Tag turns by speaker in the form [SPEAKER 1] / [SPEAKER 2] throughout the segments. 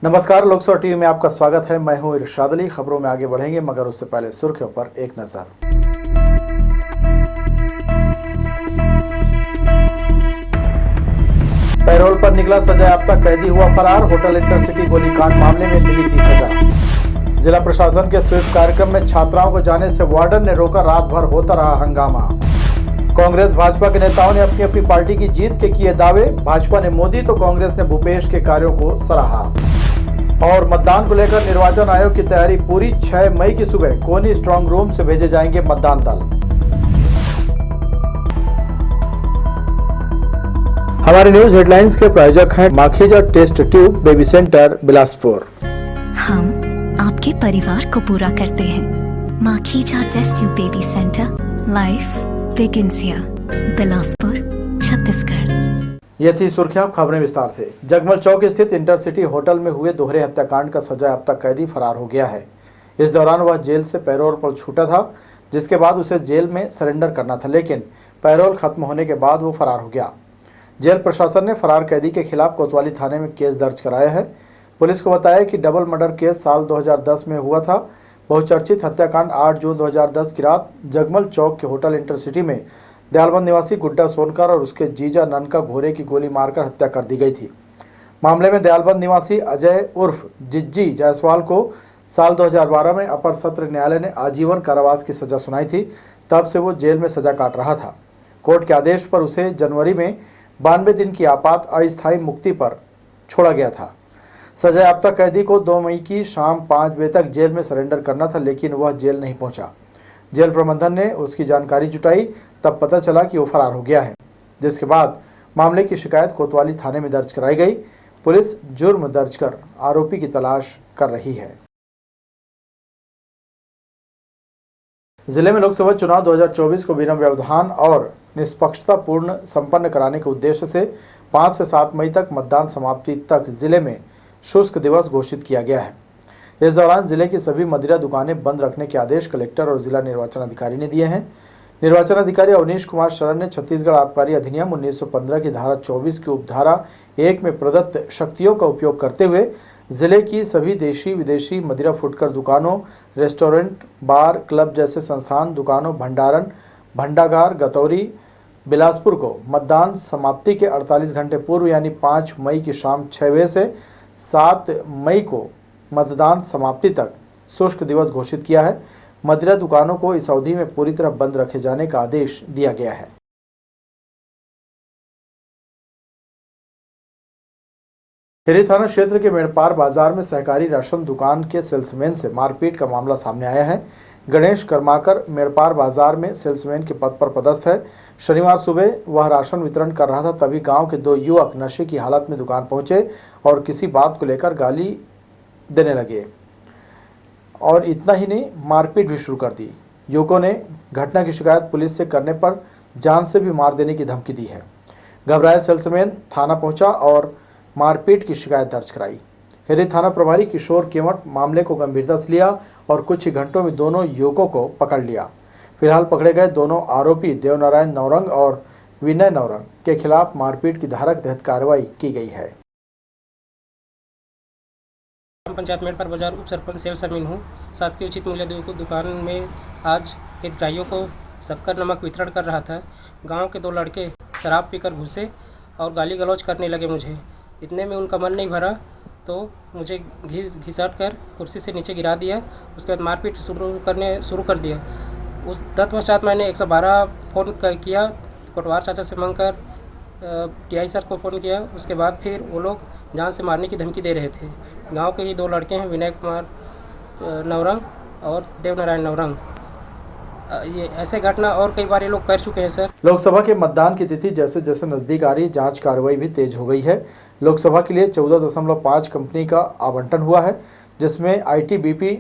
[SPEAKER 1] नमस्कार, लोकसभा टीवी में आपका स्वागत है। मैं हूं इरशाद अली। खबरों में आगे बढ़ेंगे मगर उससे पहले सुर्खियों पर एक नजर। पैरोल पर निकला सजायाफ्ता कैदी हुआ फरार। होटल इंटरसिटी गोलीकांड मामले में मिली थी सजा। जिला प्रशासन के स्वीप कार्यक्रम में छात्राओं को जाने से वार्डन ने रोका। रात भर होता रहा हंगामा। कांग्रेस भाजपा के नेताओं ने अपनी अपनी पार्टी की जीत के किए दावे। भाजपा ने मोदी तो कांग्रेस ने भूपेश के कार्यों को सराहा। और मतदान को लेकर निर्वाचन आयोग की तैयारी पूरी। 6 मई की सुबह कोनी स्ट्रांग रूम से भेजे जाएंगे मतदान दल। हमारे न्यूज हेडलाइंस के प्रायोजक हैं Makhija test tube baby centre Bilaspur.
[SPEAKER 2] हम आपके परिवार को पूरा करते हैं। Makhija test tube baby centre, life begins here, Bilaspur, Chhattisgarh.
[SPEAKER 1] ये थी सुर्खियां। खबरें विस्तार से। जगमल चौक स्थित इंटरसिटी होटल में हुए दोहरे हत्याकांड का सजायाफ्ता कैदी फरार हो गया है। इस दौरान वह जेल से पैरोल पर छूटा था, जिसके बाद उसे जेल में सरेंडर करना था, लेकिन पैरोल खत्म होने के बाद वो फरार हो गया। जेल प्रशासन ने फरार कैदी के खिलाफ कोतवाली थाने में केस दर्ज कराया है। पुलिस को बताया कि डबल मर्डर केस साल 2010 में हुआ था। बहुचर्चित हत्याकांड 8 जून 2010 की रात जगमल चौक के होटल इंटरसिटी में दयालबंद निवासी गुड्डा सोनकर और उसके जीजा ननका घोरे की गोली मारकर हत्या कर दी गई थी। मामले में दयालबंद निवासी अजय उर्फ जिज्जी जायसवाल को साल 2012 में अपर सत्र न्यायालय ने आजीवन कारावास की सजा सुनाई थी। तब से वो जेल में सजा काट रहा था। कोर्ट के आदेश पर उसे जनवरी में 92 दिन की आपात अस्थायी मुक्ति पर छोड़ा गया था। सजायाफ्ता कैदी को 2 मई की शाम 5 बजे तक जेल में सरेंडर करना था, लेकिन वह जेल नहीं पहुंचा। जेल प्रबंधन ने उसकी जानकारी जुटाई, तब पता चला कि वो फरार हो गया है, जिसके बाद मामले की शिकायत कोतवाली थाने में दर्ज कराई गई। पुलिस जुर्म दर्ज कर आरोपी की तलाश कर रही है। जिले में लोकसभा चुनाव 2024 को बिना व्यवधान और निष्पक्षतापूर्ण संपन्न कराने के उद्देश्य से 5 से 7 मई तक मतदान समाप्ति तक जिले में शुष्क दिवस घोषित किया गया है। इस दौरान जिले की सभी मदिरा दुकानें बंद रखने के आदेश कलेक्टर और जिला निर्वाचन अधिकारी ने दिए हैं। निर्वाचन अधिकारी अवनीश कुमार शरण ने छत्तीसगढ़ आबकारी अधिनियम 1915 की धारा 24 की उपधारा 1 में प्रदत्त शक्तियों का उपयोग करते हुए जिले की सभी देशी विदेशी मदिरा फुटकर दुकानों, रेस्टोरेंट, बार, क्लब जैसे संस्थान, दुकानों, भंडारण, भंडागार, गतौरी, बिलासपुर को मतदान समाप्ति के 48 घंटे पूर्व यानी 5 मई की शाम 6 बजे से 7 मई को मतदान समाप्ति तक शुष्क दिवस घोषित किया है। मदिरा दुकानों को इस अवधि में पूरी तरह बंद रखे जाने का आदेश दिया गया है। हिरी थाना क्षेत्र के मेड़पार बाजार में सहकारी राशन दुकान के सेल्समैन से मारपीट का मामला सामने आया है। गणेश कर्माकर मेड़पार बाजार में सेल्समैन के पद पर पदस्थ है। शनिवार सुबह वह राशन वितरण कर रहा था, तभी गांव के 2 युवक नशे की हालत में दुकान पहुंचे और किसी बात को लेकर गाली देने लगे और इतना ही नहीं, मारपीट भी शुरू कर दी। युवकों ने घटना की शिकायत पुलिस से करने पर जान से भी मार देने की धमकी दी है। घबराए सेल्समैन थाना पहुंचा और मारपीट की शिकायत दर्ज कराई। हिरी थाना प्रभारी किशोर केवट मामले को गंभीरता से लिया और कुछ ही घंटों में दोनों युवकों को पकड़ लिया। फिलहाल पकड़े गए दोनों आरोपी देवनारायण नौरंग और विनय नौरंग के खिलाफ मारपीट की धारा के तहत कार्रवाई की गई है।
[SPEAKER 3] पंचायत मेड़पार बाजार उप सरपंच सेल्स अमीन हूँ। शासकीय उचित मूल्य दुकान में आज एक ग्राहियों को शक्कर नमक वितरण कर रहा था। गांव के 2 लड़के शराब पीकर घुसे और गाली गलौज करने लगे मुझे। इतने में उनका मन नहीं भरा तो मुझे घिसट कर कुर्सी से नीचे गिरा दिया। उसके बाद मारपीट शुरू कर दिया। उस तत्पश्चात मैंने 112 फ़ोन किया, कोटवार चाचा से मांगकर टीआई सर को फ़ोन किया। उसके बाद फिर वो लोग जान से मारने की धमकी दे रहे थे। गांव के ही 2 लड़के हैं, विनय कुमार नौरंग और देवनारायण नौरंग। ये ऐसे घटना और कई बार ये लोग कर चुके हैं सर। लोकसभा के मतदान की तिथि जैसे जैसे नजदीक आ रही, जांच कार्रवाई भी तेज हो गई है। लोकसभा के लिए 14.5 कंपनी का आवंटन हुआ है, जिसमें ITBP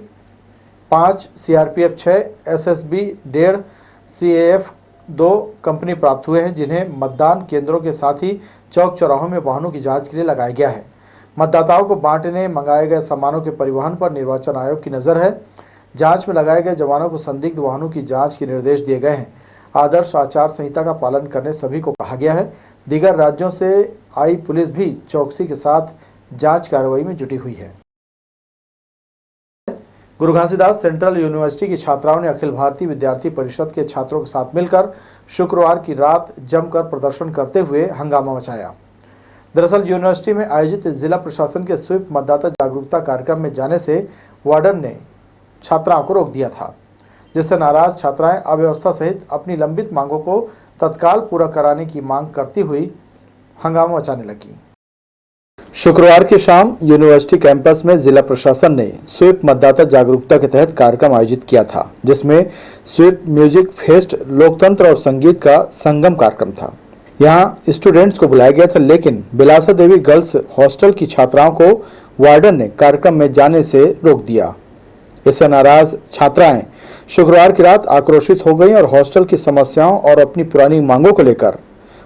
[SPEAKER 3] 5, CRPF 6, SSB 1.5, CAF 2 company प्राप्त हुए हैं, जिन्हें मतदान केंद्रों के साथ ही चौक चौराहों में वाहनों की जाँच के लिए लगाया गया है। मतदाताओं को बांटने मंगाए गए सामानों के परिवहन पर निर्वाचन आयोग की नज़र है। जांच में लगाए गए जवानों को संदिग्ध वाहनों की जांच के निर्देश दिए गए हैं। आदर्श आचार संहिता का पालन करने सभी को कहा गया है। दीगर राज्यों से आई पुलिस भी चौकसी के साथ
[SPEAKER 1] जांच कार्रवाई में जुटी हुई है। गुरु घासीदास सेंट्रल यूनिवर्सिटी की छात्राओं ने अखिल भारतीय विद्यार्थी परिषद के छात्रों के साथ मिलकर शुक्रवार की रात जमकर प्रदर्शन करते हुए हंगामा मचाया। दरअसल यूनिवर्सिटी में आयोजित जिला प्रशासन के स्वीप मतदाता जागरूकता कार्यक्रम में जाने से वार्डन ने छात्राओं को रोक दिया था, जिससे नाराज छात्राएं अव्यवस्था सहित अपनी लंबित मांगों को तत्काल पूरा कराने की मांग करती हुई हंगामा मचाने लगी। शुक्रवार की शाम यूनिवर्सिटी कैंपस में जिला प्रशासन ने स्वीप मतदाता जागरूकता के तहत कार्यक्रम आयोजित किया था, जिसमें स्वीप म्यूजिक फेस्ट, लोकतंत्र और संगीत का संगम कार्यक्रम था। यहां स्टूडेंट्स को बुलाया गया था, लेकिन बिलासा देवी गर्ल्स हॉस्टल की छात्राओं को वार्डन ने कार्यक्रम में जाने से रोक दिया। इससे नाराज छात्राएं शुक्रवार की रात आक्रोशित हो गईं और हॉस्टल की समस्याओं और अपनी पुरानी मांगों को लेकर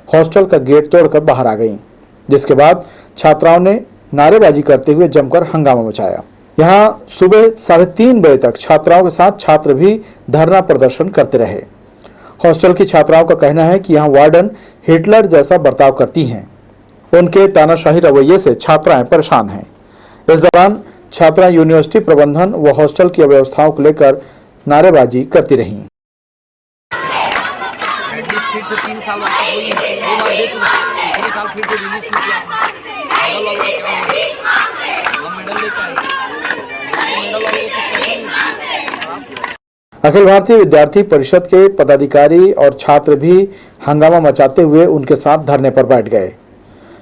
[SPEAKER 1] हॉस्टल का गेट तोड़कर बाहर आ गईं, जिसके बाद छात्राओं ने नारेबाजी करते हुए जमकर हंगामा मचाया। यहां सुबह 3:30 बजे तक छात्राओं के साथ छात्र भी धरना प्रदर्शन करते रहे। हॉस्टल की छात्राओं का कहना है कि यहां वार्डन हिटलर जैसा बर्ताव करती हैं। उनके तानाशाही रवैये से छात्राएं परेशान हैं। इस दौरान छात्राएं यूनिवर्सिटी प्रबंधन व हॉस्टल की व्यवस्थाओं को लेकर नारेबाजी करती रहीं।
[SPEAKER 4] फिर से 3 साल वापस हुई, 2 बार दे चुका, तीसरे साल फिर से रिलीज किया, मेडल वालों को हम मेडल लेकर आए, मेडल वालों को
[SPEAKER 1] अखिल भारतीय विद्यार्थी परिषद के पदाधिकारी और छात्र भी हंगामा मचाते हुए उनके साथ धरने पर बैठ गए।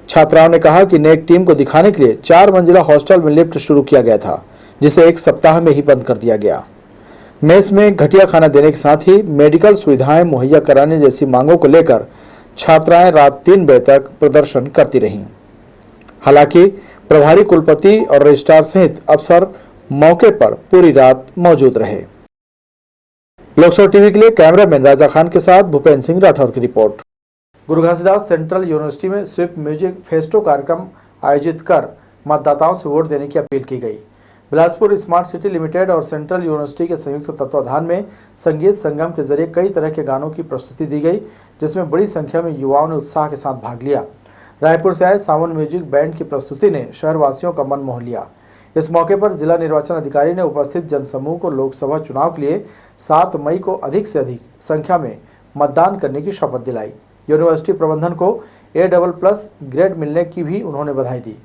[SPEAKER 1] छात्राओं ने कहा कि नेक टीम को दिखाने के लिए 4 मंजिला हॉस्टल में लिफ्ट शुरू किया गया था, जिसे 1 सप्ताह में ही बंद कर दिया गया। मेस में घटिया खाना देने के साथ ही मेडिकल सुविधाएं मुहैया कराने जैसी मांगों को लेकर छात्राएं रात 3 बजे तक प्रदर्शन करती रहीं। हालांकि प्रभारी कुलपति और रजिस्ट्रार सहित अफसर मौके पर पूरी रात मौजूद रहे। लोकसभा टीवी के लिए कैमरामैन राजा खान के साथ भूपेंद्र सिंह राठौर की रिपोर्ट। गुरु घासीदास सेंट्रल यूनिवर्सिटी में स्वीप म्यूजिक फेस्टो कार्यक्रम आयोजित कर मतदाताओं से वोट देने की अपील की गई। बिलासपुर स्मार्ट सिटी लिमिटेड और सेंट्रल यूनिवर्सिटी के संयुक्त तत्वाधान में संगीत संगम के जरिए कई तरह के गानों की प्रस्तुति दी गई, जिसमें बड़ी संख्या में युवाओं ने उत्साह के साथ भाग लिया। रायपुर से आए सावन म्यूजिक बैंड की प्रस्तुति ने शहरवासियों का मन मोह लिया। इस मौके पर जिला निर्वाचन अधिकारी ने उपस्थित जनसमूह को लोकसभा चुनाव के लिए 7 मई को अधिक से अधिक संख्या में मतदान करने की शपथ दिलाई। यूनिवर्सिटी प्रबंधन को A++ ग्रेड मिलने की भी उन्होंने बधाई दी।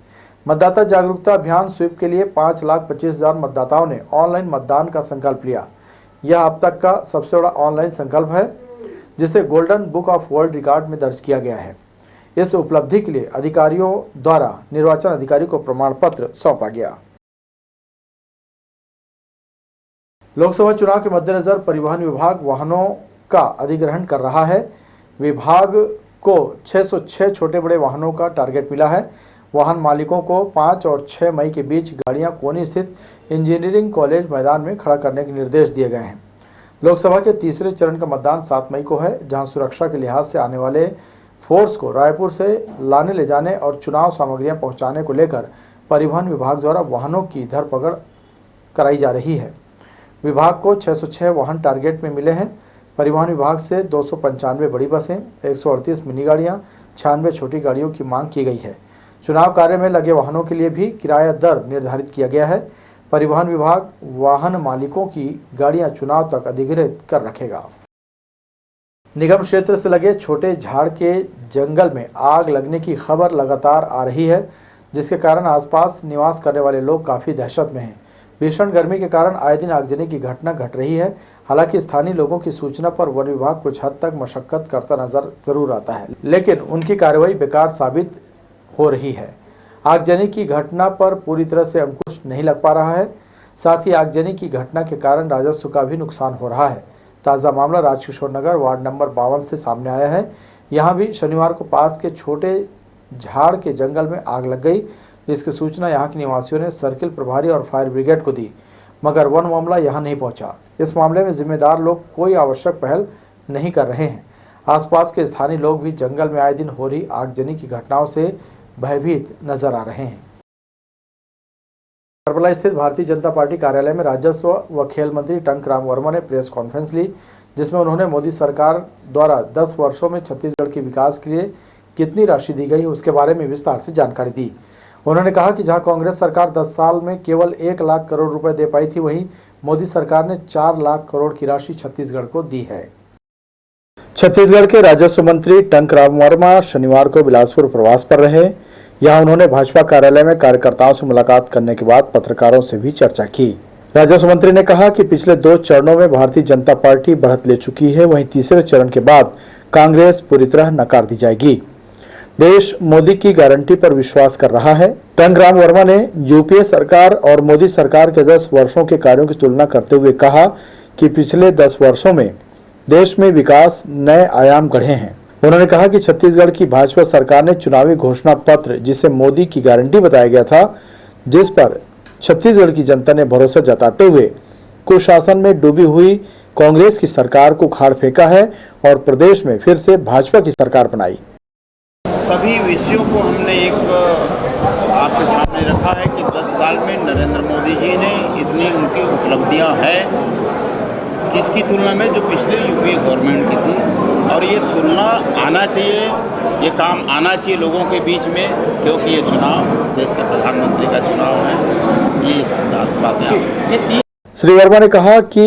[SPEAKER 1] मतदाता जागरूकता अभियान स्वीप के लिए 5,25,000 मतदाताओं ने ऑनलाइन मतदान का संकल्प लिया। यह अब तक का सबसे बड़ा ऑनलाइन संकल्प है, जिसे golden book of world record में दर्ज किया गया है। इस उपलब्धि के लिए अधिकारियों द्वारा निर्वाचन अधिकारी को प्रमाण पत्र सौंपा गया। लोकसभा चुनाव के मद्देनजर परिवहन विभाग वाहनों का अधिग्रहण कर रहा है। विभाग को 606 छोटे बड़े वाहनों का टारगेट मिला है। वाहन मालिकों को 5 और 6 मई के बीच गाड़ियां कोनी स्थित इंजीनियरिंग कॉलेज मैदान में खड़ा करने के निर्देश दिए गए हैं। लोकसभा के तीसरे चरण का मतदान 7 मई को है, जहां सुरक्षा के लिहाज से आने वाले फोर्स को रायपुर से लाने ले जाने और चुनाव सामग्रियां पहुंचाने को लेकर परिवहन विभाग द्वारा वाहनों की धरपकड़ कराई जा रही है। विभाग को 606 वाहन टारगेट में मिले हैं। परिवहन विभाग से 295 बड़ी बसें, 138 मिनी गाड़ियाँ, 96 छोटी गाड़ियों की मांग की गई है। चुनाव कार्य में लगे वाहनों के लिए भी किराया दर निर्धारित किया गया है। परिवहन विभाग वाहन मालिकों की गाड़ियां चुनाव तक अधिग्रहित कर रखेगा। निगम क्षेत्र से लगे छोटे झाड़ के जंगल में आग लगने की खबर लगातार आ रही है, जिसके कारण आसपास निवास करने वाले लोग काफ़ी दहशत में हैं। भीषण गर्मी के कारण आए दिन आगजनी की घटना घट रही है। हालांकि स्थानीय लोगों की सूचना पर वन विभाग कुछ हद तक मशक्कत करता नजर जरूर आता है, लेकिन उनकी कार्रवाई बेकार साबित हो रही है। आगजनी की घटना पर पूरी तरह से अंकुश नहीं लग पा रहा है। साथ ही आगजनी की घटना के कारण राजस्व का भी नुकसान हो रहा है। ताज़ा मामला राजकिशोर नगर वार्ड नंबर 52 से सामने आया है। यहाँ भी शनिवार को पास के छोटे झाड़ के जंगल में आग लग गई, जिसकी सूचना यहाँ के निवासियों ने सर्किल प्रभारी और फायर ब्रिगेड को दी, मगर वन मामला यहाँ नहीं पहुँचा। इस मामले में जिम्मेदार लोग कोई आवश्यक पहल नहीं कर रहे हैं। आसपास के स्थानीय लोग भी जंगल में आए दिन हो रही आगजनी की घटनाओं से भयभीत नजर आ रहे हैं। करबला स्थित भारतीय जनता पार्टी कार्यालय में राजस्व व खेल मंत्री टंकराम वर्मा ने प्रेस कॉन्फ्रेंस ली, जिसमें उन्होंने मोदी सरकार द्वारा 10 वर्षों में छत्तीसगढ़ के विकास के लिए कितनी राशि दी गई उसके बारे में विस्तार से जानकारी दी। उन्होंने कहा कि जहां कांग्रेस सरकार 10 साल में केवल 1 लाख करोड़ रुपए दे पाई थी, वहीं मोदी सरकार ने 4 लाख करोड़ की राशि छत्तीसगढ़ को दी है। छत्तीसगढ़ के राजस्व मंत्री टंकराम वर्मा शनिवार को बिलासपुर प्रवास पर रहे। यहां उन्होंने भाजपा कार्यालय में कार्यकर्ताओं से मुलाकात करने के बाद पत्रकारों से भी चर्चा की। राजस्व मंत्री ने कहा कि पिछले 2 चरणों में भारतीय जनता पार्टी बढ़त ले चुकी है, वहीं तीसरे चरण के बाद कांग्रेस पूरी तरह नकार दी जाएगी। देश मोदी की गारंटी पर विश्वास कर रहा है। टंकराम वर्मा ने यूपीए सरकार और मोदी सरकार के 10 वर्षों के कार्यों की तुलना करते हुए कहा कि पिछले 10 वर्षों में देश में विकास नए आयाम गढ़े हैं। उन्होंने कहा कि छत्तीसगढ़ की भाजपा सरकार ने चुनावी घोषणा पत्र, जिसे मोदी की गारंटी बताया गया था, जिस पर छत्तीसगढ़ की जनता ने भरोसा जताते हुए कुशासन में डूबी हुई कांग्रेस की सरकार को उखाड़ फेंका है और प्रदेश में फिर से भाजपा की सरकार बनाई।
[SPEAKER 5] सभी विषयों को हमने एक आपके सामने रखा है कि 10 साल में नरेंद्र मोदी जी ने इतनी उनकी उपलब्धियां हैं किसकी तुलना में जो पिछले यूपीए गवर्नमेंट की थी, और ये तुलना आना चाहिए, ये काम आना चाहिए लोगों के बीच में, क्योंकि ये चुनाव देश के प्रधानमंत्री का चुनाव है। ये बातें
[SPEAKER 1] श्री वर्मा ने कहा कि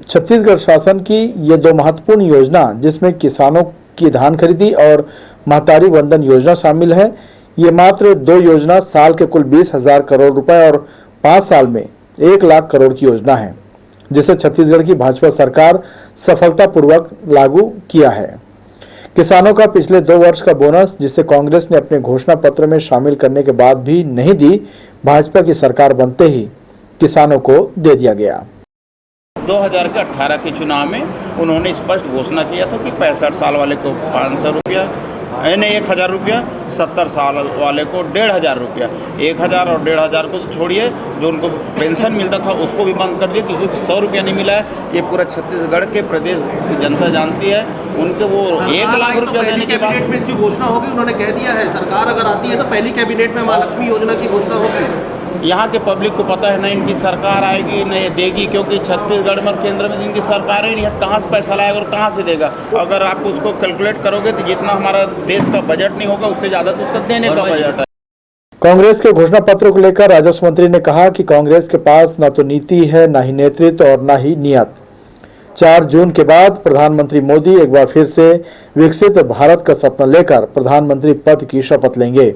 [SPEAKER 1] छत्तीसगढ़ शासन की ये 2 महत्वपूर्ण योजना, जिसमें किसानों की धान खरीदी और महतारी वंदन योजना शामिल है, ये मात्र 2 योजना साल के कुल 20,000 करोड़ रुपए और 5 साल में 1 लाख करोड़ की योजना है, जिसे छत्तीसगढ़ की भाजपा सरकार सफलतापूर्वक लागू किया है। किसानों का पिछले 2 वर्ष का बोनस, जिसे कांग्रेस ने अपने घोषणा पत्र में शामिल करने के बाद भी नहीं दी, भाजपा की सरकार बनते ही किसानों को दे दिया गया।
[SPEAKER 5] 2018 के चुनाव में उन्होंने स्पष्ट घोषणा किया था कि 65 साल वाले को 500 रुपया, यानी 1,000 रुपया, 70 साल वाले को 1,500 रुपया। 1,000 और 1,500 को तो छोड़िए, जो उनको पेंशन मिलता था उसको भी बंद कर दिया, किसी को 100 रुपया नहीं मिला है। ये पूरा छत्तीसगढ़ के प्रदेश की जनता जानती है। उनके वो 1 लाख रुपया देने के बाद
[SPEAKER 6] कैबिनेट में इसकी घोषणा होगी, उन्होंने कह दिया है सरकार अगर आती है तो पहली कैबिनेट में महालक्ष्मी योजना की घोषणा होगी।
[SPEAKER 5] यहाँ के पब्लिक को पता है न इनकी सरकार आएगी न ये देगी, क्योंकि छत्तीसगढ़ में केंद्र में इनकी सरकार ही नहीं है। कहाँ से पैसा लाएगा और कहाँ से देगा? अगर आप उसको कैलकुलेट करोगे तो जितना हमारा देश का बजट नहीं होगा, उससे ज़्यादा तो उसका देने का बजट है।
[SPEAKER 1] कांग्रेस के घोषणा पत्र को लेकर राजस्व मंत्री ने कहा कि कांग्रेस के पास न तो नीति है, न ही नेतृत्व और न ही नियत। 4 जून के बाद प्रधानमंत्री मोदी एक बार फिर से विकसित भारत का सपना लेकर प्रधानमंत्री पद की शपथ लेंगे।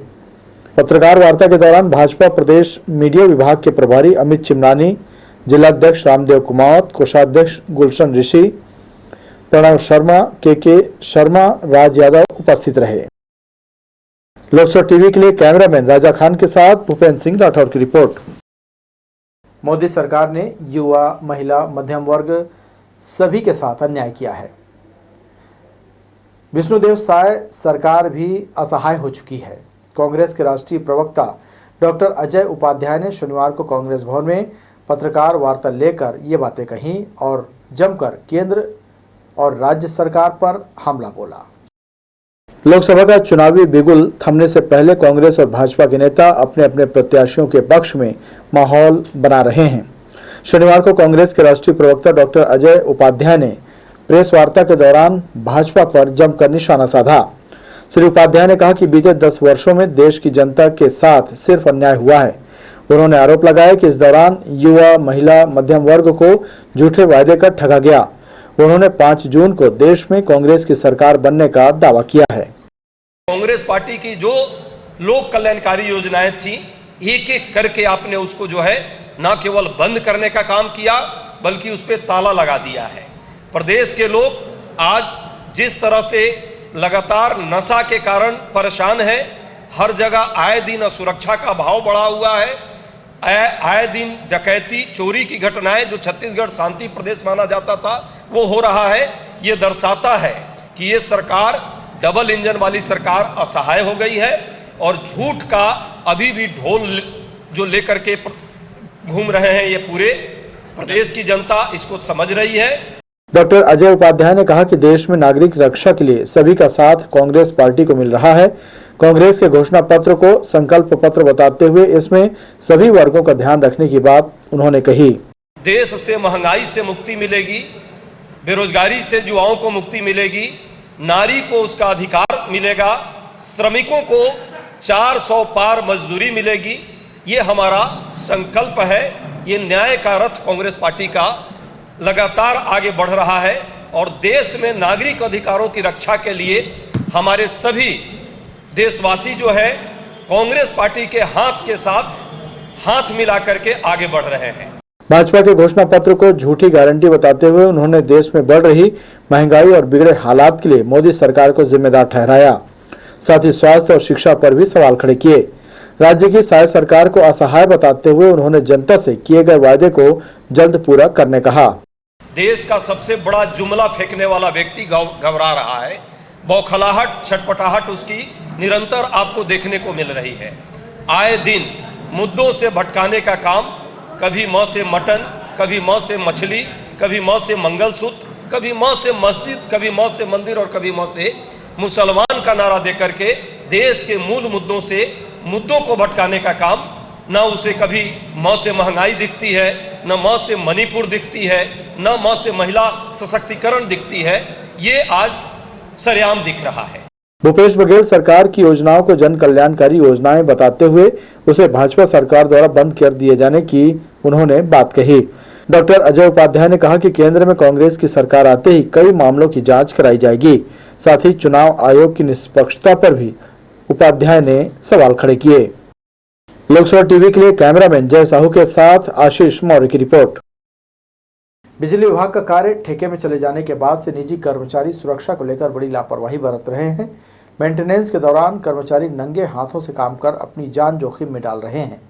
[SPEAKER 1] पत्रकार वार्ता के दौरान भाजपा प्रदेश मीडिया विभाग के प्रभारी अमित चिमनानी, जिलाध्यक्ष रामदेव कुमावत, कोषाध्यक्ष गुलशन ऋषि, प्रणव शर्मा, के शर्मा, राज यादव उपस्थित रहे। लोकसभा टीवी के लिए कैमरामैन राजा खान के साथ भूपेंद्र सिंह राठौर की रिपोर्ट। मोदी सरकार ने युवा, महिला, मध्यम वर्ग सभी के साथ अन्याय किया है। विष्णुदेव साय सरकार भी असहाय हो चुकी है। कांग्रेस के राष्ट्रीय प्रवक्ता डॉक्टर अजय उपाध्याय ने शनिवार को कांग्रेस भवन में पत्रकार वार्ता लेकर ये बातें कहीं और जमकर केंद्र और राज्य सरकार पर हमला बोला। लोकसभा का चुनावी बिगुल थमने से पहले कांग्रेस और भाजपा के नेता अपने अपने प्रत्याशियों के पक्ष में माहौल बना रहे हैं। शनिवार को कांग्रेस के राष्ट्रीय प्रवक्ता डॉक्टर अजय उपाध्याय ने प्रेस वार्ता के दौरान भाजपा पर जमकर निशाना साधा। श्री उपाध्याय ने कहा कि बीते 10 वर्षों में देश की जनता के साथ सिर्फ अन्याय हुआ है। उन्होंने आरोप लगाया कि इस दौरान युवा, महिला, मध्यम वर्ग को झूठे वायदे कर ठगा गया। उन्होंने 5 जून को देश में कांग्रेस की सरकार बनने का दावा किया है।
[SPEAKER 7] कांग्रेस पार्टी की जो लोक कल्याणकारी योजनाएं थी, एक एक करके आपने उसको जो है न केवल बंद करने का काम किया, बल्कि उस पर ताला लगा दिया है। प्रदेश के लोग आज जिस तरह से लगातार नशा के कारण परेशान है, हर जगह आए दिन असुरक्षा का भाव बढ़ा हुआ है, आए दिन डकैती, चोरी की घटनाएं, जो छत्तीसगढ़ शांति प्रदेश माना जाता था वो हो रहा है। ये दर्शाता है कि ये सरकार डबल इंजन वाली सरकार असहाय हो गई है और झूठ का अभी भी ढोल जो लेकर के घूम रहे हैं ये पूरे प्रदेश की जनता इसको समझ रही है।
[SPEAKER 1] डॉक्टर अजय उपाध्याय ने कहा कि देश में नागरिक रक्षा के लिए सभी का साथ कांग्रेस पार्टी को मिल रहा है। कांग्रेस के घोषणा पत्र को संकल्प पत्र बताते हुए इसमें सभी वर्गों का ध्यान रखने की बात उन्होंने कही।
[SPEAKER 7] देश से महंगाई से मुक्ति मिलेगी, बेरोजगारी से युवाओं को मुक्ति मिलेगी, नारी को उसका अधिकार मिलेगा, श्रमिकों को 400 पार मजदूरी मिलेगी। ये हमारा संकल्प है। ये न्याय का रथ कांग्रेस पार्टी का लगातार आगे बढ़ रहा है और देश में नागरिक अधिकारों की रक्षा के लिए हमारे सभी देशवासी जो है कांग्रेस पार्टी के हाथ के साथ हाथ मिला करके आगे बढ़ रहे हैं।
[SPEAKER 1] भाजपा के घोषणा पत्र को झूठी गारंटी बताते हुए उन्होंने देश में बढ़ रही महंगाई और बिगड़े हालात के लिए मोदी सरकार को जिम्मेदार ठहराया। साथ ही स्वास्थ्य और शिक्षा पर भी सवाल खड़े किए। राज्य की शायद सरकार को असहाय बताते हुए उन्होंने जनता से किए गए वायदे को जल्द पूरा करने कहा।
[SPEAKER 7] देश का सबसे बड़ा जुमला फेंकने वाला व्यक्ति घबरा रहा है। बौखलाहट, छटपटाहट उसकी निरंतर आपको देखने को मिल रही है। आए दिन मुद्दों से भटकाने का काम, कभी मां से मटन, कभी मां से मछली, कभी मां से मंगलसूत्र, कभी मां से मस्जिद, कभी मां से मंदिर और कभी मां से मुसलमान का नारा देकर के देश के मूल मुद्दों को भटकाने का काम। न उसे कभी मां से महंगाई दिखती है, न मां से मणिपुर दिखती है, न मां से महिला सशक्तिकरण दिखती है। ये आज सरेआम दिख रहा है।
[SPEAKER 1] भूपेश बघेल सरकार की योजनाओं को जन कल्याणकारी योजनाएं बताते हुए उसे भाजपा सरकार द्वारा बंद कर दिए जाने की उन्होंने बात कही। डॉक्टर अजय उपाध्याय ने कहा कि केंद्र में कांग्रेस की सरकार आते ही कई मामलों की जांच कराई जाएगी। साथ ही चुनाव आयोग की निष्पक्षता पर भी उपाध्याय ने सवाल खड़े किए। लोकसभा टीवी के लिए कैमरामैन जय साहू के साथ आशीष मौर्य की रिपोर्ट। बिजली विभाग का कार्य ठेके में चले जाने के बाद से निजी कर्मचारी सुरक्षा को लेकर बड़ी लापरवाही बरत रहे हैं। मेंटेनेंस के दौरान कर्मचारी नंगे हाथों से काम कर अपनी जान जोखिम में डाल रहे हैं।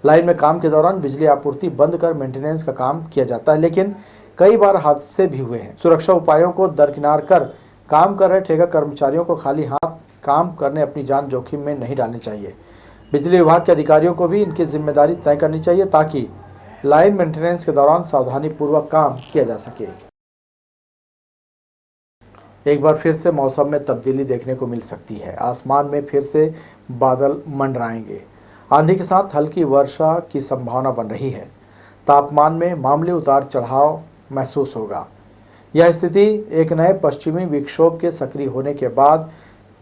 [SPEAKER 1] लाइन में काम के दौरान बिजली आपूर्ति बंद कर मेंटेनेंस का काम किया जाता है, लेकिन कई बार हादसे भी हुए हैं। सुरक्षा उपायों को दरकिनार कर काम कर रहे ठेका कर्मचारियों को खाली हाथ काम करने अपनी जान जोखिम में नहीं डालनी चाहिए। बिजली विभाग के अधिकारियों को भी इनकी जिम्मेदारी तय करनी चाहिए ताकि लाइन मेंटेनेंस के दौरान सावधानी पूर्वक काम किया जा सके। एक बार फिर से मौसम में तब्दीली देखने को मिल सकती है। आसमान में फिर से बादल मंडराएंगे। आंधी के साथ हल्की वर्षा की संभावना बन रही है। तापमान में मामूली उतार चढ़ाव महसूस होगा। यह स्थिति एक नए पश्चिमी विक्षोभ के सक्रिय होने के बाद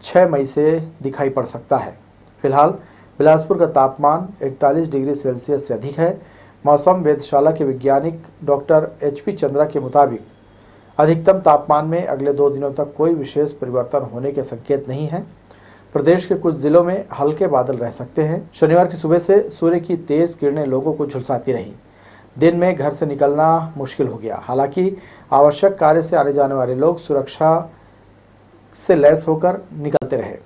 [SPEAKER 1] 6 मई से दिखाई पड़ सकता है। फिलहाल बिलासपुर का तापमान 41 डिग्री सेल्सियस से अधिक है। मौसम वेधशाला के वैज्ञानिक डॉक्टर HP चंद्रा के मुताबिक अधिकतम तापमान में अगले 2 दिनों तक कोई विशेष परिवर्तन होने के संकेत नहीं है। प्रदेश के कुछ जिलों में हल्के बादल रह सकते हैं। शनिवार की सुबह से सूर्य की तेज किरणें लोगों को झुलसाती रही। दिन में घर से निकलना मुश्किल हो गया। हालांकि आवश्यक कार्य से आने जाने वाले लोग सुरक्षा से लैस होकर निकलते रहे।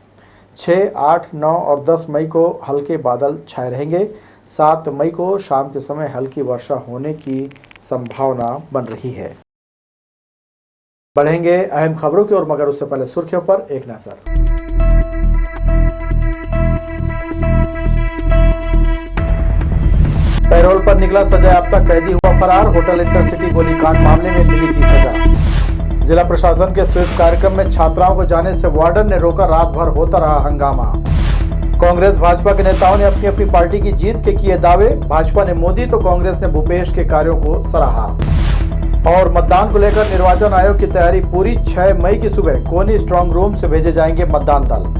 [SPEAKER 1] 6, 8, 9 और 10 मई को हल्के बादल छाए रहेंगे। 7 मई को शाम के समय हल्की वर्षा होने की संभावना बन रही है। बढ़ेंगे अहम खबरों की ओर, मगर उससे पहले सुर्खियों पर एक नजर। पैरोल पर निकला सजायाफ्ता कैदी हुआ फरार। होटल इंटरसिटी गोलीकांड मामले में मिली थी सजा। जिला प्रशासन के स्वीप कार्यक्रम में छात्राओं को जाने से वार्डन ने रोका। रात भर होता रहा हंगामा। कांग्रेस भाजपा के नेताओं ने अपनी अपनी पार्टी की जीत के किए दावे। भाजपा ने मोदी तो कांग्रेस ने भूपेश के कार्यों को सराहा। और मतदान को लेकर निर्वाचन आयोग की तैयारी पूरी। 6 मई की सुबह कोनी स्ट्रांग रूम से भेजे जाएंगे मतदान दल।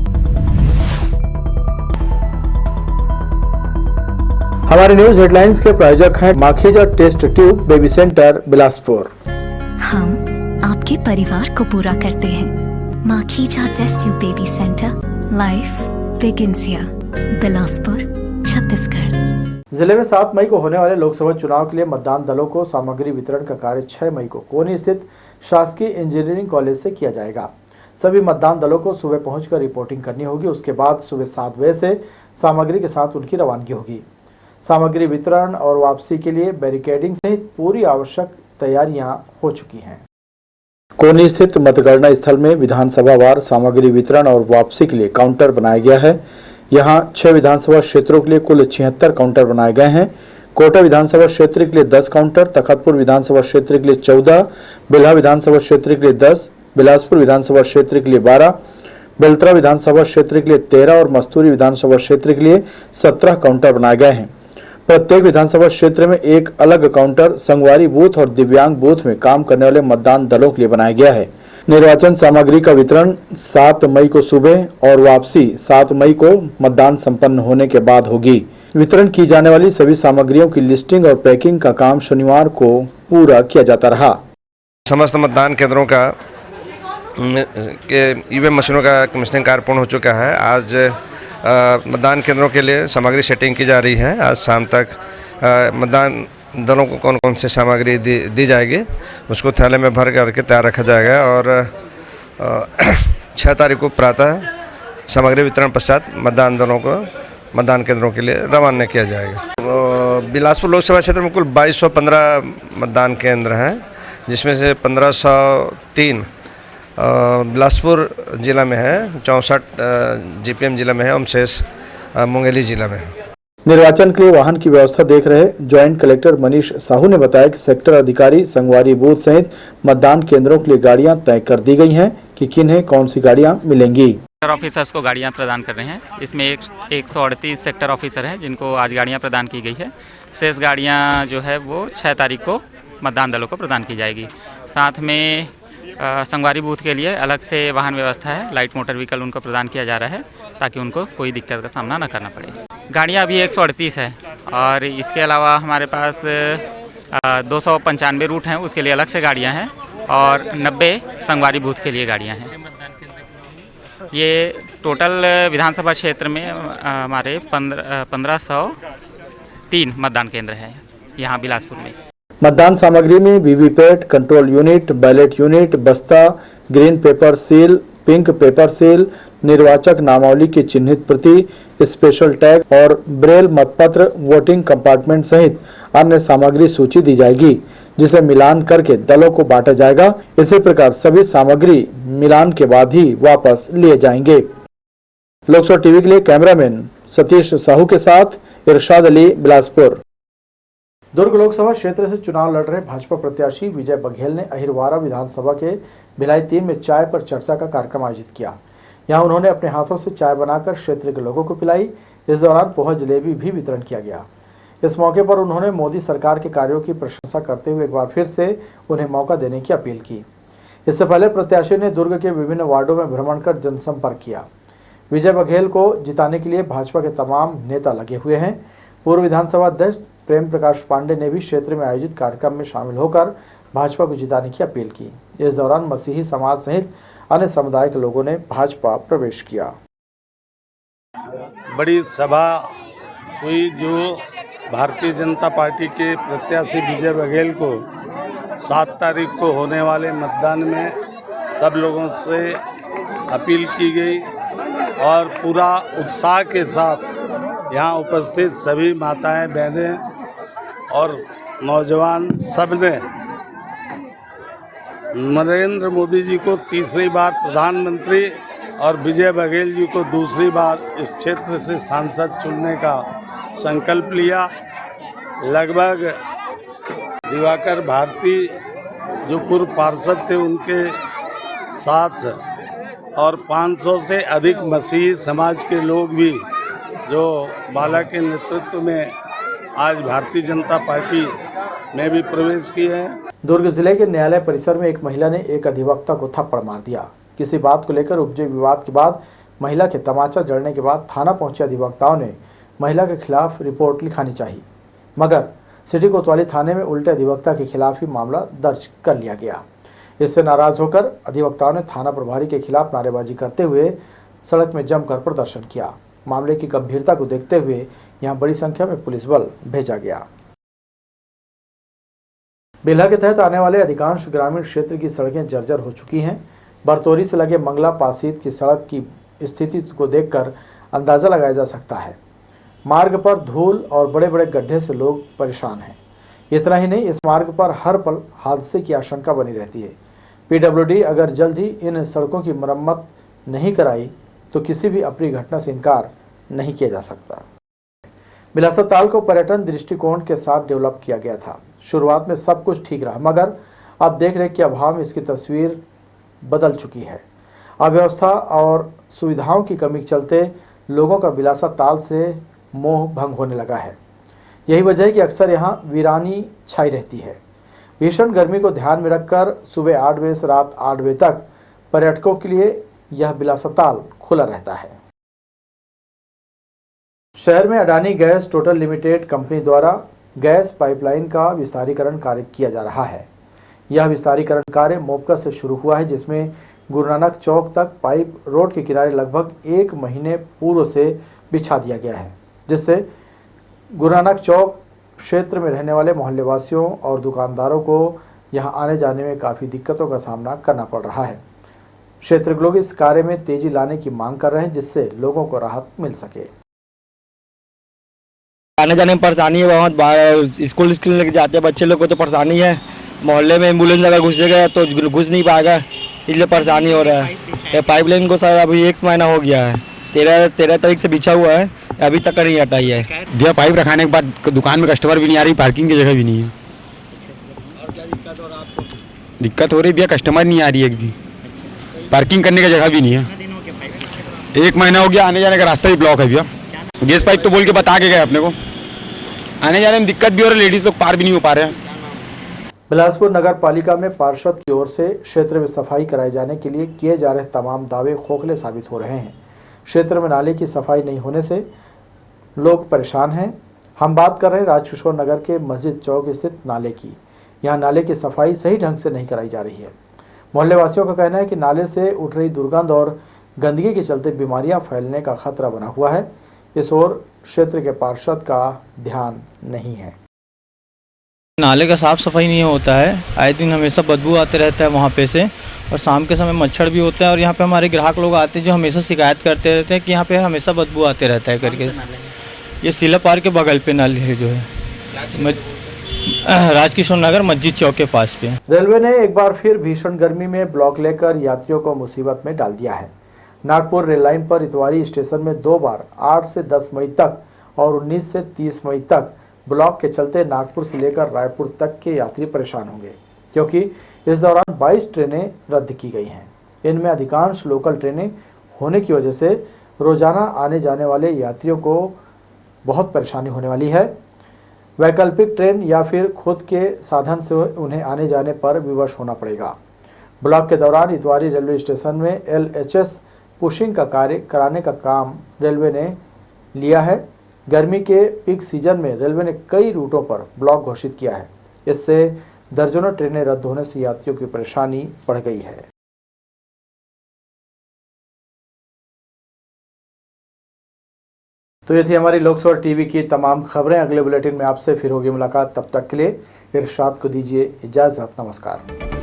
[SPEAKER 1] हमारे न्यूज हेडलाइंस के प्रायोजक हैं Makhija test tube baby centre Bilaspur.
[SPEAKER 2] हम आपके परिवार को पूरा करते हैं। Makhija test tube baby centre, life begins here, Bilaspur, Chhattisgarh.
[SPEAKER 1] जिले में 7 मई को होने वाले लोकसभा चुनाव के लिए मतदान दलों को सामग्री वितरण का कार्य 6 मई को कोनी स्थित शासकीय इंजीनियरिंग कॉलेज से किया जाएगा। सभी मतदान दलों को सुबह पहुंचकर रिपोर्टिंग करनी होगी। उसके बाद सुबह 7 बजे से सामग्री के साथ उनकी रवानगी होगी। सामग्री वितरण और वापसी के लिए बैरिकेडिंग सहित पूरी आवश्यक तैयारियां हो चुकी हैं। कोनी स्थित मतगणना स्थल में विधानसभा वार सामग्री वितरण और वापसी के लिए काउंटर बनाया गया है। यहां 6 विधानसभा क्षेत्रों के लिए कुल 76 काउंटर बनाए गए हैं। कोटा विधानसभा क्षेत्र के लिए 10 काउंटर, तखतपुर विधानसभा क्षेत्र के लिए 14, बिल्हा विधानसभा क्षेत्र के लिए 10, बिलासपुर विधानसभा क्षेत्र के लिए 12, बेलतरा विधानसभा क्षेत्र के लिए 13 और मस्तूरी विधानसभा क्षेत्र के लिए 17 काउंटर बनाए गए हैं। प्रत्येक विधानसभा क्षेत्र में एक अलग काउंटर संगवारी बूथ और दिव्यांग बूथ में काम करने वाले मतदान दलों के लिए बनाया गया है। निर्वाचन सामग्री का वितरण 7 मई को सुबह और वापसी 7 मई को मतदान संपन्न होने के बाद होगी। वितरण की जाने वाली सभी सामग्रियों की लिस्टिंग और पैकिंग का काम शनिवार को पूरा किया जाता रहा।
[SPEAKER 8] समस्त मतदान केंद्रों का ईवीएम मशीनों का कमीशनिंग कार्य पूर्ण हो चुका है। आज मतदान केंद्रों के लिए सामग्री सेटिंग की जा रही है। आज शाम तक मतदान दलों को कौन कौन सी सामग्री दी जाएगी उसको थैले में भर करके तैयार रखा जाएगा और 6 तारीख को प्रातः सामग्री वितरण पश्चात मतदान दलों को मतदान केंद्रों के लिए रवाना किया जाएगा। बिलासपुर लोकसभा क्षेत्र में कुल 2215 मतदान केंद्र हैं, जिसमें से 1503 बिलासपुर जिला में है, 64 जीपीएम जिला में है और शेष मुंगेली जिला में है।
[SPEAKER 1] निर्वाचन के लिए वाहन की व्यवस्था देख रहे ज्वाइंट कलेक्टर मनीष साहू ने बताया कि सेक्टर अधिकारी संगवारी बूथ सहित मतदान केंद्रों के लिए गाड़ियां तय कर दी गई हैं कि किन्हें कौन सी गाड़ियां मिलेंगी।
[SPEAKER 9] सेक्टर ऑफिसर्स को गाड़ियां प्रदान कर रहे हैं। इसमें 138 सेक्टर ऑफिसर हैं जिनको आज गाड़ियां प्रदान की गई है। शेष गाड़ियां जो है वो 6 तारीख को मतदान दलों को प्रदान की जाएगी। साथ में संगवारी बूथ के लिए अलग से वाहन व्यवस्था है, लाइट मोटर व्हीकल उनको प्रदान किया जा रहा है ताकि उनको कोई दिक्कत का सामना न करना पड़े। गाड़ियाँ अभी 138 है और इसके अलावा हमारे पास 295 रूट हैं, उसके लिए अलग से गाड़ियाँ हैं और 90 संगवारी बूथ के लिए गाड़ियाँ हैं। ये टोटल विधानसभा क्षेत्र में हमारे 1503 मतदान केंद्र हैं यहाँ बिलासपुर में।
[SPEAKER 1] मतदान सामग्री में VVPAT, control unit, ballot unit, बस्ता, green paper seal, pink paper seal, निर्वाचक नामावली की चिन्हित प्रति, स्पेशल टैग और ब्रेल मतपत्र, वोटिंग कंपार्टमेंट सहित अन्य सामग्री सूची दी जाएगी, जिसे मिलान करके दलों को बांटा जाएगा। इसी प्रकार सभी सामग्री मिलान के बाद ही वापस लिए जाएंगे। लोकसभा टीवी के लिए कैमरामैन सतीश साहू के साथ इरशाद अली, बिलासपुर। दुर्ग लोकसभा क्षेत्र से चुनाव लड़ रहे भाजपा प्रत्याशी विजय बघेल ने अहिरवारा विधानसभा के भिलाई 3 में चाय पर चर्चा का कार्यक्रम आयोजित किया। यहां उन्होंने अपने हाथों से चाय बनाकर क्षेत्र के लोगों को पिलाई। इस दौरान पोहा जलेबी भी वितरण किया गया। इस मौके पर उन्होंने मोदी सरकार के कार्यों की प्रशंसा करते हुए एक बार फिर से उन्हें मौका देने की अपील की। इससे पहले प्रत्याशी ने दुर्ग के विभिन्न वार्डों में भ्रमण कर जनसंपर्क किया। विजय बघेल को जिताने के लिए भाजपा के तमाम नेता लगे हुए हैं। पूर्व विधानसभा अध्यक्ष प्रेम प्रकाश पांडे ने भी क्षेत्र में आयोजित कार्यक्रम में शामिल होकर भाजपा को जिताने की अपील की। इस दौरान मसीही समाज सहित अन्य समुदाय के लोगों ने भाजपा प्रवेश किया।
[SPEAKER 10] बड़ी सभा हुई जो भारतीय जनता पार्टी के प्रत्याशी विजय बघेल को 7 तारीख को होने वाले मतदान में सब लोगों से अपील की गई और पूरा उत्साह के साथ यहाँ उपस्थित सभी माताएं, बहनें और नौजवान सब ने नरेंद्र मोदी जी को तीसरी बार प्रधानमंत्री और विजय बघेल जी को दूसरी बार इस क्षेत्र से सांसद चुनने का संकल्प लिया। लगभग दिवाकर भारती जो पूर्व पार्षद थे उनके साथ और 500 से अधिक मसीही समाज के लोग भी जो बाला के नेतृत्व में आज भारतीय जनता पार्टी में भी प्रवेश किए हैं।
[SPEAKER 1] दुर्ग जिले के न्यायालय परिसर में एक महिला ने एक अधिवक्ता को थप्पड़ मार दिया। किसी बात को लेकर उपजे विवाद के बाद महिला के तमाचा जड़ने के बाद थाना पहुंचे अधिवक्ताओं ने महिला के खिलाफ रिपोर्ट लिखानी चाहिए, मगर सिटी कोतवाली थाने में उल्टे अधिवक्ता के खिलाफ ही मामला दर्ज कर लिया गया। इससे नाराज होकर अधिवक्ताओं ने थाना प्रभारी के खिलाफ नारेबाजी करते हुए सड़क में जमकर प्रदर्शन किया। मामले की गंभीरता को देखते हुए यहां बड़ी संख्या में पुलिस बल भेजा गया। बेल्हा के तहत आने वाले अधिकांश ग्रामीण क्षेत्र की सड़कें जर्जर हो चुकी हैं। बरतौरी से लगे मंगला पासीत की सड़क की स्थिति को देखकर अंदाजा लगाया जा सकता है। मार्ग पर धूल और बड़े बड़े गड्ढे से लोग परेशान हैं। इतना ही नहीं, इस मार्ग पर हर पल हादसे की आशंका बनी रहती है। पीडब्ल्यूडी अगर जल्द ही इन सड़कों की मरम्मत नहीं कराई तो किसी भी अप्रिय घटना से इनकार नहीं किया जा सकता। बिलासा ताल को पर्यटन दृष्टिकोण के साथ डेवलप किया गया था। शुरुआत में सब कुछ ठीक रहा, मगर अब देख रेख के अभाव में इसकी तस्वीर बदल चुकी है। अव्यवस्था और सुविधाओं की कमी के चलते लोगों का बिलासा ताल से मोह भंग होने लगा है। यही वजह है कि अक्सर यहाँ वीरानी छाई रहती है। भीषण गर्मी को ध्यान में रखकर सुबह 8 बजे से रात 8 बजे तक पर्यटकों के लिए यह बिलासताल खुला रहता है। शहर में Adani gas total limited company द्वारा गैस पाइपलाइन का विस्तारीकरण कार्य किया जा रहा है। यह विस्तारीकरण कार्य मोपका से शुरू हुआ है, जिसमें गुरु नानक चौक तक पाइप रोड के किनारे लगभग 1 महीने पूर्व से बिछा दिया गया है, जिससे गुरु नानक चौक क्षेत्र में रहने वाले मोहल्ले वासियों और दुकानदारों को यहां आने जाने में काफ़ी दिक्कतों का सामना करना पड़ रहा है। क्षेत्र के लोग इस कार्य में तेजी लाने की मांग कर रहे हैं, जिससे लोगों को राहत मिल सके।
[SPEAKER 11] आने जाने में परेशानी है बहुत, स्कूल लेके जाते हैं बच्चे लोग को तो परेशानी है। मोहल्ले में एम्बुलेंस अगर घुसेगा तो घुस नहीं पाएगा, इसलिए परेशानी हो रहा है। ये पाइपलाइन को सर अभी 1 महीना हो गया है, 13 तारीख से बिछा हुआ है, अभी तक नहीं हटाई है।
[SPEAKER 12] भैया पाइप रखाने के बाद दुकान में कस्टमर भी नहीं आ रही, पार्किंग की जगह भी नहीं है। दिक्कत हो रही भैया, कस्टमर नहीं आ रही है, एक भी पार्किंग करने की जगह भी नहीं है। 1 महीना हो गया, आने जाने का रास्ता ही ब्लॉक है भैया। गैस पाइप तो बोल के बता के गए अपने को, आने जाने में दिक्कत भी हो रही है, लेडीज लोग पार भी नहीं हो पा रहे हैं।
[SPEAKER 1] बिलासपुर नगर पालिका में पार्षद की ओर से क्षेत्र में सफाई कराए जाने के लिए किए जा रहे तमाम दावे खोखले साबित हो रहे हैं। क्षेत्र में नाले की सफाई नहीं होने से लोग परेशान हैं। हम बात कर रहे हैं राजकिशोर नगर के मस्जिद चौक स्थित नाले की। यहाँ नाले की सफाई सही ढंग से नहीं कराई जा रही है। मोहल्ले वासियों का कहना है कि नाले से उठ रही दुर्गंध और गंदगी के चलते बीमारियां फैलने का खतरा बना हुआ है। इस ओर क्षेत्र के पार्षद का ध्यान नहीं है।
[SPEAKER 11] नाले का साफ सफाई नहीं होता है, आए दिन हमेशा बदबू आते रहता है वहाँ पे से, और शाम के समय मच्छर भी होता है। और यहाँ पे हमारे ग्राहक लोग आते हैं जो हमेशा शिकायत करते रहते हैं कि यहाँ पे हमेशा बदबू आते रहता है करके। ये सिला पार के बगल पे नाले है जो है राजकिशोर नगर मस्जिद चौक के पास पे।
[SPEAKER 1] रेलवे ने एक बार फिर भीषण गर्मी में ब्लॉक लेकर यात्रियों को मुसीबत में डाल दिया है। नागपुर रेल लाइन पर इतवारी स्टेशन में 2 बार 8 से 10 मई तक और 19 से 30 मई तक ब्लॉक के चलते नागपुर से लेकर रायपुर तक के यात्री परेशान होंगे, क्योंकि इस दौरान 22 ट्रेनें रद्द की गई हैं। इनमें अधिकांश लोकल ट्रेनें होने की वजह से रोजाना आने जाने वाले यात्रियों को बहुत परेशानी होने वाली है। वैकल्पिक ट्रेन या फिर खुद के साधन से उन्हें आने जाने पर विवश होना पड़ेगा। ब्लॉक के दौरान इतवारी रेलवे स्टेशन में LHS पुशिंग का कार्य कराने का काम रेलवे ने लिया है। गर्मी के पीक सीजन में रेलवे ने कई रूटों पर ब्लॉक घोषित किया है। इससे दर्जनों ट्रेनें रद्द होने से यात्रियों की परेशानी बढ़ गई है। तो ये थी हमारी लोकसभा टीवी की तमाम खबरें। अगले बुलेटिन में आपसे फिर होगी मुलाकात। तब तक के लिए इरशाद को दीजिए इजाज़त। नमस्कार।